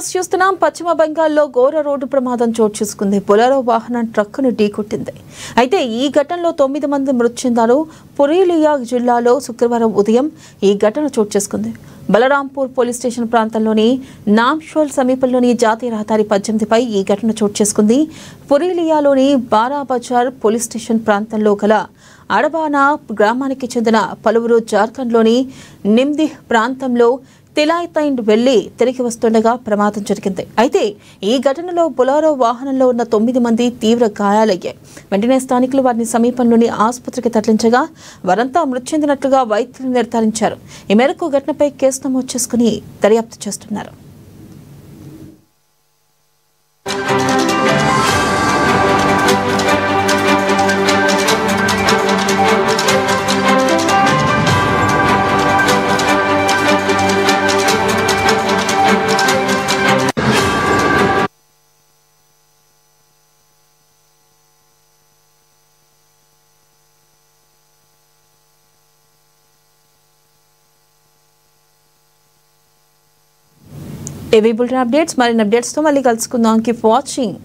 News చూస్తున్నాం. పశ్చిమ బెంగాల్లో ఘోర రోడ్డు ప్రమాదం చోటు చేసుకుంది. బొలెరో వాహనం ట్రక్కును ఢీకొట్టింది. అయితే ఈ ఘటనలో 9 మంది మృతి చెందారు. పురూలియా జిల్లాలో శుక్రవారం ఉదయం ఈ ఘటన చోటు చేసుకుంది. బలరాంపూర్ పోలీస్ స్టేషన్ ప్రాంతంలోని నామ్షోల్ సమీపంలోని జాతీయ రహదారి 18పై ఈ ఘటన చోటు చేసుకుంది. పురూలియాలోని బారాబజార్ పోలీస్ స్టేషన్ ప్రాంతంలో గల అడబానా గ్రామానికి చెందిన పలువురు జార్ఖండ్లోని నిమ్ది ప్రాంతంలో తిలాయితైండ్ వెళ్లి తిరిగి వస్తుండగా ప్రమాదం జరిగింది. అయితే ఈ ఘటనలో బొలెరో వాహనంలో ఉన్న 9 మంది తీవ్ర గాయాలయ్యాయి. వెంటనే స్థానికులు వారిని సమీపంలోని ఆసుపత్రికి తరలించగా వారంతా మృతి చెందినట్లుగా వైద్యులు నిర్ధారించారు. ఈ మేరకు ఘటనపై కేసు నమోదు చేసుకుని దర్యాప్తు చేస్తున్నారు. ఏవీ బులెటిన్ అప్డేట్స్ మరిన్ని అప్డేట్స్తో మళ్ళీ కలుసుకుందాం. Keep watching.